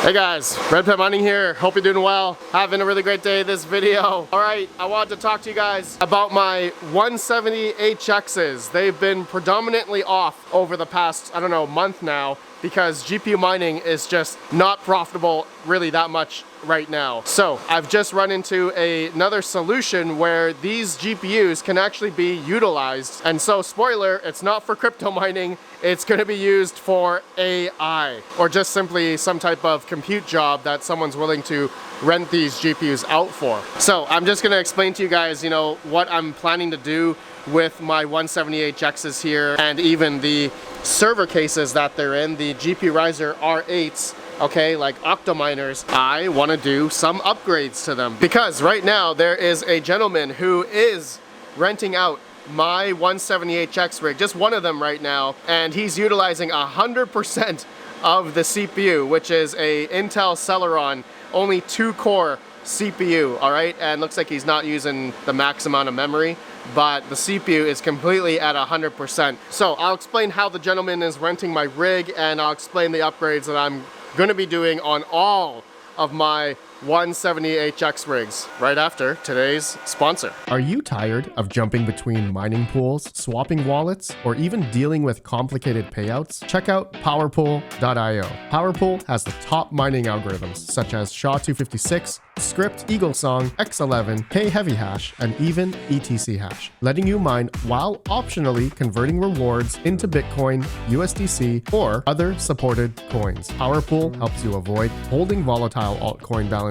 Hey guys, Red Pet Mining here. Hope you're doing well. Having a really great day this video. Alright, I wanted to talk to you guys about my 170 HXs. They've been predominantly off over the past, I don't know, month now because GPU mining is just not profitable really that much right now. So I've just run into another solution where these GPUs can actually be utilized. And so spoiler, it's not for crypto mining, it's going to be used for AI or just simply some type of compute job that someone's willing to rent these GPUs out for. So I'm just going to explain to you guys, what I'm planning to do with my 170HXs here and even the server cases that they're in, the GPU Riser R8s. Okay, like Octominers, I want to do some upgrades to them because right now there is a gentleman who is renting out my 170HX rig, just one of them right now, and he's utilizing 100% of the CPU, which is a Intel Celeron, only 2-core CPU, all right? And looks like he's not using the max amount of memory, but the CPU is completely at 100%. So I'll explain how the gentleman is renting my rig, and I'll explain the upgrades that I'm going to be doing on all of my 170HX rigs right after today's sponsor. Are you tired of jumping between mining pools, swapping wallets, or even dealing with complicated payouts? Check out PowerPool.io. PowerPool has the top mining algorithms such as SHA-256, Script, Eaglesong, X11, K-Heavy-Hash, and even ETC hash, letting you mine while optionally converting rewards into Bitcoin, USDC, or other supported coins. PowerPool helps you avoid holding volatile altcoin balances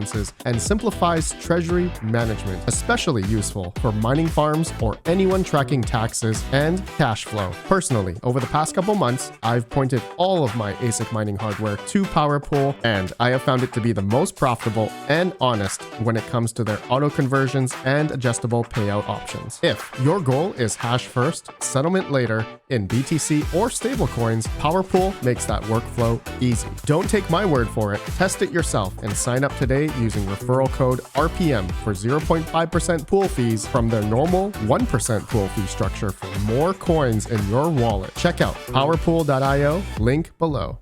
and simplifies treasury management, especially useful for mining farms or anyone tracking taxes and cash flow. Personally, over the past couple months, I've pointed all of my ASIC mining hardware to PowerPool, and I have found it to be the most profitable and honest when it comes to their auto conversions and adjustable payout options. If your goal is hash first, settlement later in BTC or stablecoins, PowerPool makes that workflow easy. Don't take my word for it. Test it yourself and sign up today using referral code RPM for 0.5% pool fees from their normal 1% pool fee structure for more coins in your wallet. Check out powerpool.io, link below.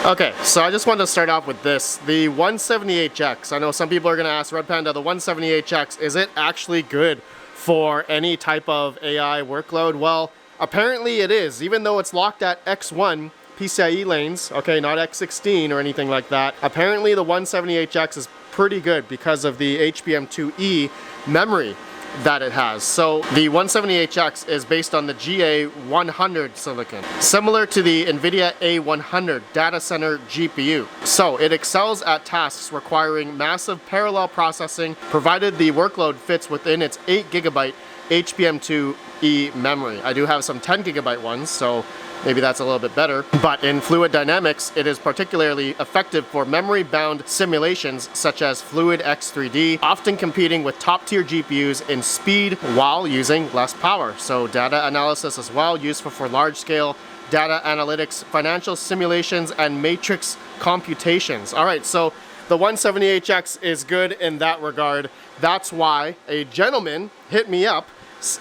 Okay, so I just wanted to start off with this. The 170HX, I know some people are going to ask, Red Panda, the 170HX, is it actually good for any type of AI workload? Well, apparently it is, even though it's locked at X1 PCIe lanes, okay, not X16 or anything like that. Apparently the 170HX is pretty good because of the HBM2E memory that it has. So the 170HX is based on the GA100 silicon, similar to the NVIDIA A100 data center GPU. So it excels at tasks requiring massive parallel processing, provided the workload fits within its 8GB HBM2E memory. I do have some 10GB ones, so maybe that's a little bit better. But in fluid dynamics, it is particularly effective for memory-bound simulations such as Fluid X3D, often competing with top-tier GPUs in speed while using less power. So data analysis as well, useful for large-scale data analytics, financial simulations, and matrix computations. All right, so the 170HX is good in that regard. That's why a gentleman hit me up,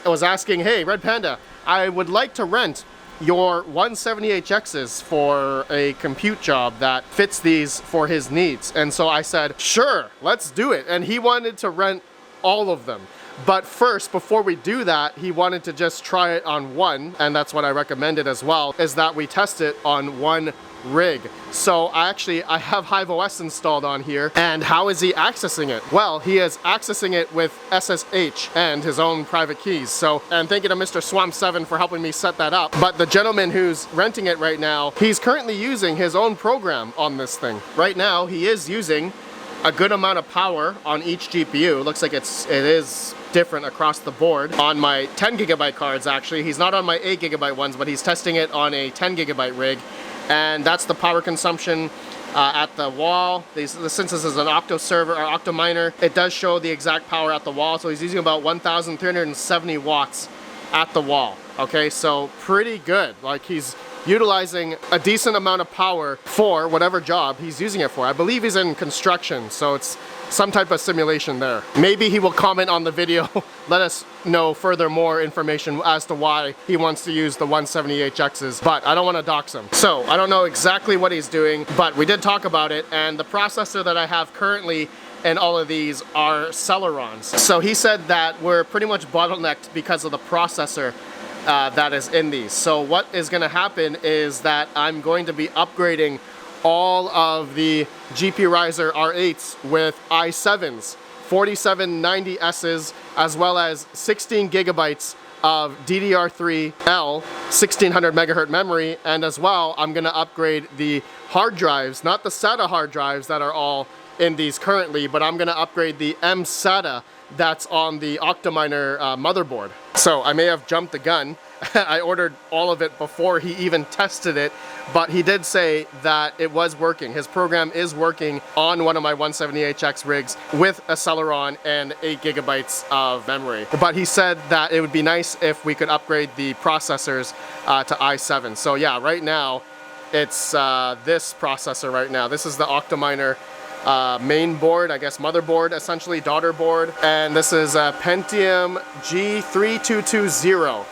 was asking, hey, Red Panda, I would like to rent your 170HXs for a compute job that fits these for his needs. And so I said, sure, let's do it. And he wanted to rent all of them. But first, before we do that, he wanted to just try it on one, and that's what I recommended as well, is that we test it on one rig. So I have HiveOS installed on here. And how is he accessing it? Well, he is accessing it with SSH and his own private keys. So, and thank you to Mr. Swamp7 for helping me set that up. But the gentleman who's renting it right now, he's currently using his own program on this thing. Right now, he is using a good amount of power on each GPU. It looks like it is different across the board. On my 10GB cards, actually, he's not on my 8GB ones, but he's testing it on a 10GB rig. And that's the power consumption at the wall. Since this is an Octo server or Octominer, it does show the exact power at the wall. So he's using about 1,370 watts at the wall. Okay, so pretty good. Like, he's utilizing a decent amount of power for whatever job he's using it for. I believe he's in construction, so it's some type of simulation there. Maybe he will comment on the video, let us know further more information as to why he wants to use the 170HXs, but I don't want to dox him. So I don't know exactly what he's doing, but we did talk about it, and the processor that I have currently and all of these are Celerons. So he said that we're pretty much bottlenecked because of the processor that is in these. So what is going to happen is that I'm going to be upgrading all of the GP Riser R8s with i7s, 4790Ss, as well as 16 gigabytes of DDR3L 1600 megahertz memory, and as well I'm going to upgrade the hard drives, not the SATA hard drives that are all in these currently, but I'm going to upgrade the mSATA that's on the Octominer motherboard. So I may have jumped the gun. I ordered all of it before he even tested it, but he did say that it was working. His program is working on one of my 170HX rigs with a Celeron and 8 gigabytes of memory. But he said that it would be nice if we could upgrade the processors to i7. So yeah, right now it's this processor right now. This is the Octominer main board, I guess motherboard, essentially daughter board, and this is a Pentium G3220.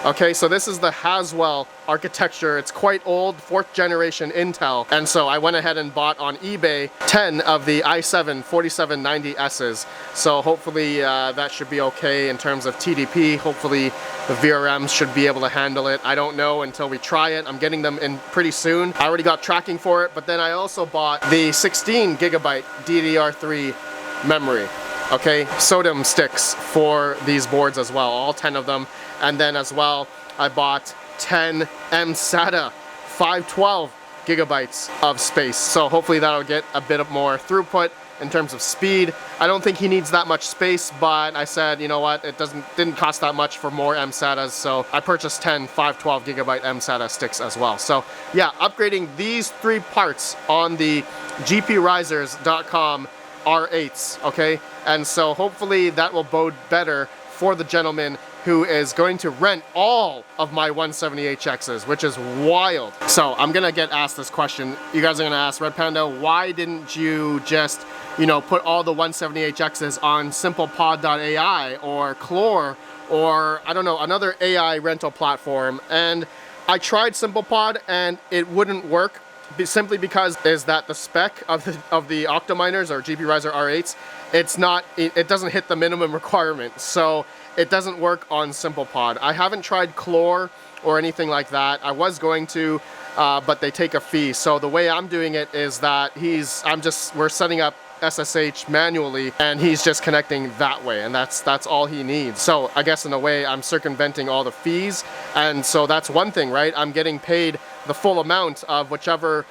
Okay, so this is the Haswell architecture. It's quite old, 4th generation Intel, and so I went ahead and bought on eBay 10 of the i7 4790Ss. So hopefully that should be okay in terms of TDP. Hopefully the VRMs should be able to handle it. I don't know until we try it. I'm getting them in pretty soon. I already got tracking for it, but then I also bought the 16 gigabyte DDR3 memory. Okay, SODIMM sticks for these boards as well, all 10 of them. And then as well, I bought 10 mSATA 512 gigabytes of space. So hopefully that'll get a bit of more throughput in terms of speed. I don't think he needs that much space, but I said, you know what, it didn't cost that much for more mSATAs, so I purchased 10 512 gigabyte mSATA sticks as well. So yeah, upgrading these 3 parts on the gprisers.com R8s, okay? And so hopefully that will bode better for the gentleman who is going to rent all of my 170HXs, which is wild. So I'm gonna get asked this question. You guys are gonna ask, Red Panda, why didn't you just, you know, put all the 170HXs on simplepod.ai or Clore or, I don't know, another AI rental platform? And I tried SimplePod and it wouldn't work, simply because is that the spec of the Octominers or GP Riser R8s, it doesn't hit the minimum requirement, so it doesn't work on SimplePod. I haven't tried Clore or anything like that. I was going to, but they take a fee. So the way I'm doing it is that we're setting up SSH manually, and he's just connecting that way, and that's all he needs. So I guess in a way I'm circumventing all the fees, and so that's one thing, right? I'm getting paid the full amount of whichever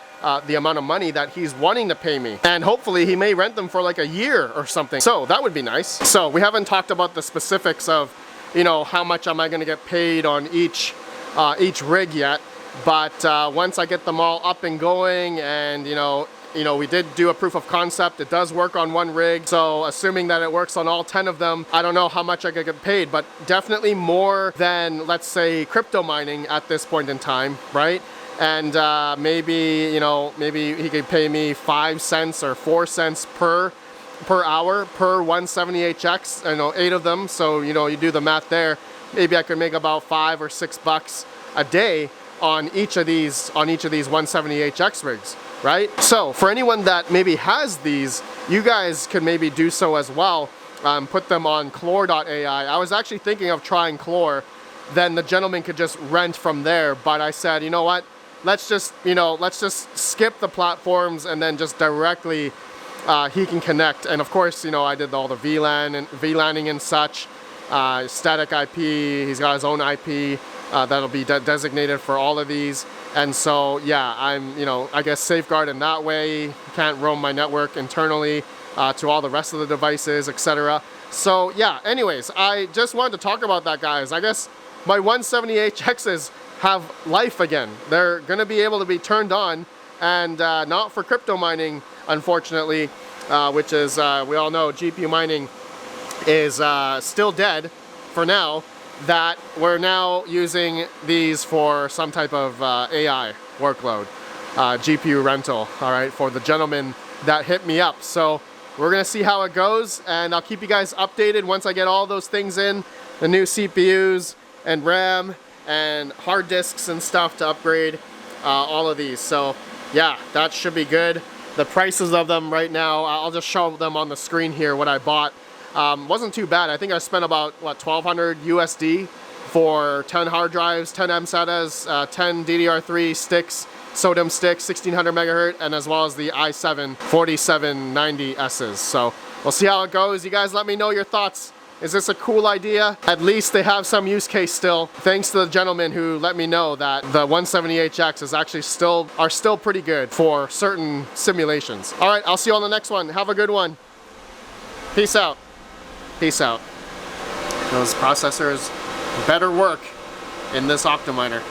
the amount of money that he's wanting to pay me, and hopefully he may rent them for like a year or something. So that would be nice. So we haven't talked about the specifics of, you know, how much am I going to get paid on each rig yet, but once I get them all up and going, and you know, we did do a proof of concept. It does work on one rig, so assuming that it works on all 10 of them, I don't know how much I could get paid, but definitely more than, let's say, crypto mining at this point in time, right? And maybe he could pay me 5 cents or 4 cents per hour per 170HX. I know 8 of them, so you know, you do the math there. Maybe I could make about $5 or $6 a day on each of these 170HX rigs, right? So for anyone that maybe has these, you guys could maybe do so as well. Put them on clore.ai. I was actually thinking of trying Clore, then the gentleman could just rent from there, but I said, you know what, let's just skip the platforms, and then just directly he can connect. And of course, you know, I did all the VLANing and such, static IP. He's got his own IP that'll be designated for all of these. And so yeah, I'm, you know, I guess safeguard in that way. Can't roam my network internally to all the rest of the devices, etc. So yeah, anyways, I just wanted to talk about that, guys. I guess my 170HXs have life again. They're gonna be able to be turned on, and not for crypto mining, unfortunately, which is, we all know GPU mining is still dead for now. That we're now using these for some type of AI workload, GPU rental, all right, for the gentleman that hit me up. So we're gonna see how it goes, and I'll keep you guys updated once I get all those things in, the new CPUs and RAM and hard disks and stuff to upgrade all of these. So yeah, that should be good. The prices of them right now, I'll just show them on the screen here what I bought. Wasn't too bad. I think I spent about, what, 1,200 USD for 10 hard drives, 10 mSATAs, 10 DDR3 sticks, SODIMM sticks, 1600 megahertz, and as well as the i7 4790Ss. So we'll see how it goes. You guys let me know your thoughts. Is this a cool idea? At least they have some use case still. Thanks to the gentleman who let me know that the 170HX is actually still pretty good for certain simulations. All right, I'll see you on the next one. Have a good one. Peace out. Peace out. Those processors better work in this Octominer.